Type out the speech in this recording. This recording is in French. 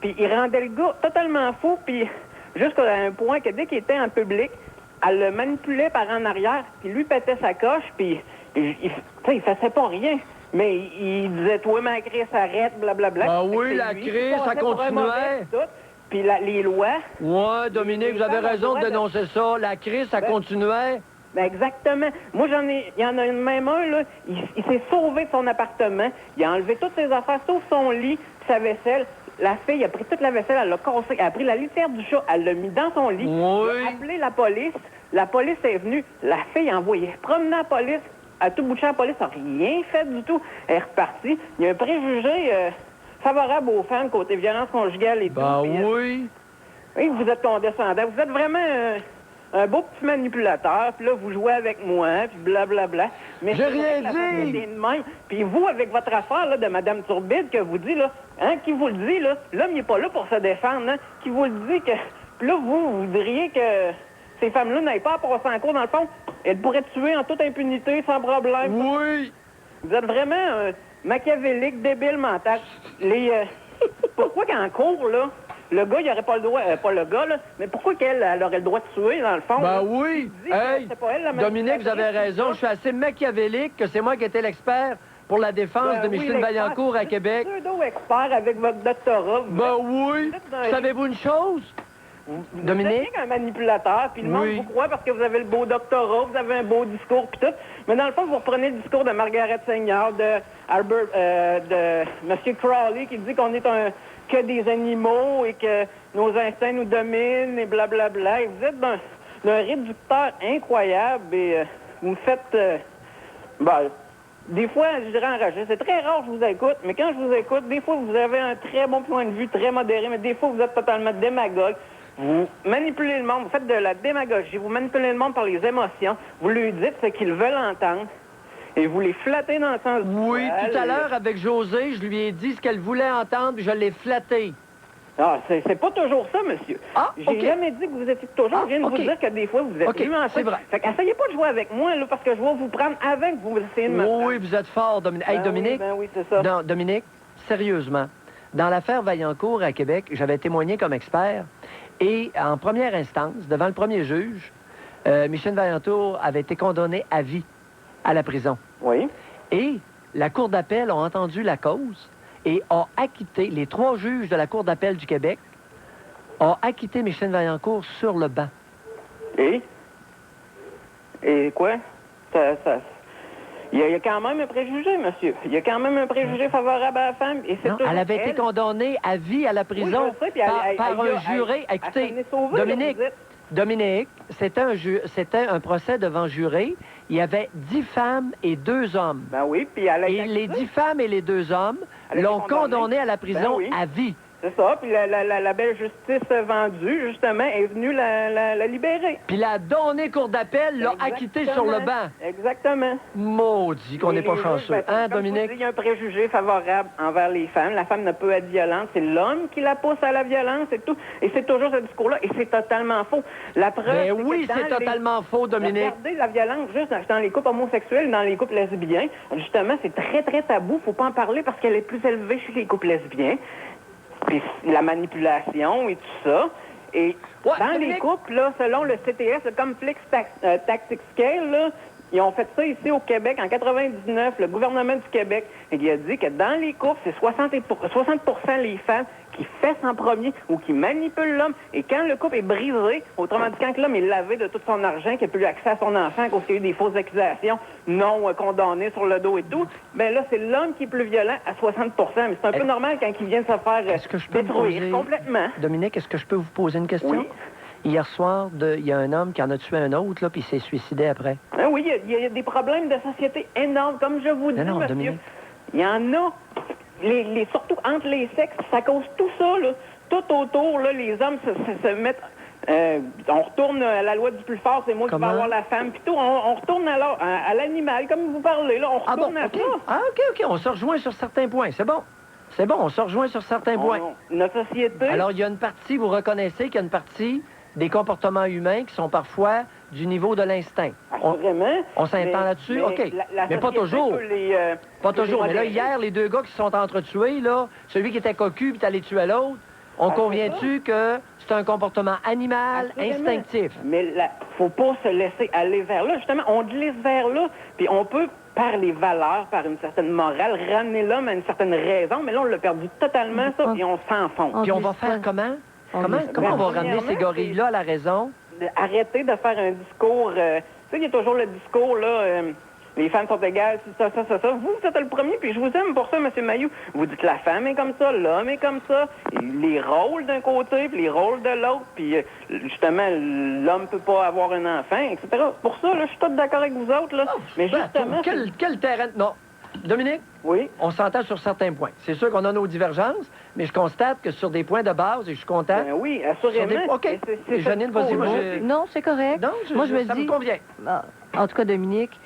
Puis il rendait le gars totalement fou, puis jusqu'à un point que dès qu'il était en public, elle le manipulait par en arrière, puis lui pétait sa coche, puis il faisait pas rien. Mais il disait, toi, ma crise, arrête, blablabla. Ah oui, la crise, ça continuait. Puis les lois... Ouais, Dominique, vous avez raison de dénoncer ça. La crise, ça continuait. Ben exactement. Moi, il y en a même un, là, il s'est sauvé de son appartement, il a enlevé toutes ses affaires, sauf son lit, sa vaisselle. La fille a pris toute la vaisselle, elle l'a cassée, elle a pris la litière du chat, elle l'a mis dans son lit, elle a appelé la police est venue, la fille a envoyé promener la police, à tout bout de champ, la police n'a rien fait du tout, elle est repartie. Il y a un préjugé favorable aux femmes côté violence conjugale et tout. Oui. Oui, vous êtes condescendant, vous êtes vraiment... un beau petit manipulateur, puis là, vous jouez avec moi, puis blablabla. Mais j'ai rien dit! Puis vous, avec votre affaire là, de Mme Turbide, que vous dit, là, hein, qui vous le dit, là, l'homme, il n'est pas là pour se défendre, hein, qui vous le dit que... Puis là, vous diriez que ces femmes-là n'aillent pas à passer en cours, dans le fond, elles pourraient tuer en toute impunité, sans problème. Oui! Vous êtes vraiment machiavélique, débile, mental. Pourquoi qu'en cours, là, le gars, il n'aurait pas le droit, pas le gars, là, mais pourquoi qu'elle aurait le droit de tuer, dans le fond? Ben oui! Hey, c'est pas elle, Dominique, vous avez raison, je suis assez machiavélique que c'est moi qui étais l'expert pour la défense de Micheline Vaillancourt à Québec. Pseudo-expert avec votre doctorat. Ben oui! Savez-vous une chose? Dominique? Vous êtes un manipulateur, puis le monde vous croit parce que vous avez le beau doctorat, vous avez un beau discours, puis tout. Mais dans le fond, vous reprenez le discours de Margaret Sanger, de M. Crowley, qui dit qu'on est que des animaux et que nos instincts nous dominent et blablabla. Et vous êtes d'un réducteur incroyable et vous me faites... des fois, je dirais enragé. C'est très rare que je vous écoute, mais quand je vous écoute, des fois, vous avez un très bon point de vue, très modéré, mais des fois, vous êtes totalement démagogue. Vous manipulez le monde, vous faites de la démagogie, vous manipulez le monde par les émotions, vous lui dites ce qu'ils veulent entendre. Et vous les flattez dans le sens du Oui, tout à l'heure, avec Josée, je lui ai dit ce qu'elle voulait entendre, puis je l'ai flatté. Ah, c'est pas toujours ça, monsieur. Ah, J'ai jamais dit que vous étiez toujours. Je viens de vous dire que des fois, vous êtes nuancé. C'est vrai. Fait qu'essayez pas de jouer avec moi, là, parce que je vais vous prendre avant que vous essayez de me prendre. Oui, vous êtes fort, Dominique. Hey, Dominique? Oui, c'est ça. Non, Dominique, sérieusement, dans l'affaire Vaillancourt à Québec, j'avais témoigné comme expert, et en première instance, devant le premier juge, Micheline Vaillancourt avait été condamnée à vie à la prison. Oui. Et la Cour d'appel a entendu la cause et a acquitté, les 3 juges de la Cour d'appel du Québec ont acquitté Micheline Vaillancourt sur le banc. Et quoi? Il y a quand même un préjugé, monsieur. Il y a quand même un préjugé favorable à la femme. Et non, elle avait été condamnée à vie à la prison par un juré. Écoutez, Dominique, c'était un procès devant juré. Il y avait 10 femmes et 2 hommes. Ben oui, puis elle a été les 10 femmes et les 2 hommes l'ont condamnée à la prison à vie. C'est ça, puis la belle justice vendue, justement, est venue la libérer. Puis la donnée Cour d'appel l'a acquittée sur le banc. Exactement. Maudit qu'on n'est pas chanceux. Hein, Dominique? Il y a un préjugé favorable envers les femmes. La femme ne peut être violente. C'est l'homme qui la pousse à la violence et tout. Et c'est toujours ce discours-là. Et c'est totalement faux. La preuve, ben oui, c'est totalement faux, Dominique. Regardez la violence juste dans les couples homosexuels, dans les couples lesbiens. Justement, c'est très, très tabou. Faut pas en parler parce qu'elle est plus élevée chez les couples lesbiens. Puis la manipulation et tout ça. Et dans les couples, là, selon le CTS, le Complex Tactic Scale, là, ils ont fait ça ici au Québec en 99, le gouvernement du Québec. Et il a dit que dans les couples, c'est 60% les femmes qui fessent en premier ou qui manipulent l'homme. Et quand le couple est brisé, autrement dit, quand l'homme est lavé de tout son argent, qu'il n'a plus accès à son enfant, qu'il y a eu des fausses accusations non condamnées sur le dos et tout, bien là, c'est l'homme qui est plus violent à 60%. Mais c'est un peu normal quand il vient de se faire détruire complètement. Dominique, est-ce que je peux vous poser une question? Oui. Hier soir, il y a un homme qui en a tué un autre, là, puis il s'est suicidé après. Ah oui, il y a des problèmes de société énormes, comme je vous dis, monsieur. Dominique. Il y en a, surtout entre les sexes, ça cause tout ça, là. Tout autour, là, les hommes se mettent... on retourne à la loi du plus fort, c'est moi qui vais avoir la femme, puis tout. On retourne à l'animal, comme vous parlez, là. On retourne à ça. Ah, OK. On se rejoint sur certains points. C'est bon. C'est bon, on se rejoint sur certains points. Notre société... Alors, il y a une partie, vous reconnaissez qu'il y a une partie des comportements humains qui sont parfois du niveau de l'instinct. Vraiment. On s'entend là-dessus? OK. Mais pas toujours. Pas toujours. Mais là, hier, les 2 gars qui se sont entretués, là, celui qui était cocu puis est allé tuer l'autre, On Ah, convient-tu que c'est un comportement animal, Assurément. instinctif? Mais il faut pas se laisser aller vers là. Justement, on glisse vers là, puis on peut, par les valeurs, par une certaine morale, ramener l'homme à une certaine raison, mais là, on l'a perdu totalement, ça, et on s'enfonce. Puis on va faire comment? Comment on va ramener ces gorilles-là à la raison? Arrêter de faire un discours... tu sais, il y a toujours le discours, là... les femmes sont égales, ça. Vous êtes le premier, puis je vous aime pour ça, M. Mayou. Vous dites la femme est comme ça, l'homme est comme ça, et les rôles d'un côté, puis les rôles de l'autre, puis justement, l'homme peut pas avoir un enfant, etc. Pour ça, là, je suis tout d'accord avec vous autres, là. Mais justement... Quel terrain... Non. Dominique? Oui? On s'entend sur certains points. C'est sûr qu'on a nos divergences, mais je constate que sur des points de base, et je suis content... Ben oui, assurément. OK. Janine, vas-y. Non, c'est correct. Non, Moi, je me ça dis... me convient. En tout cas, Dominique,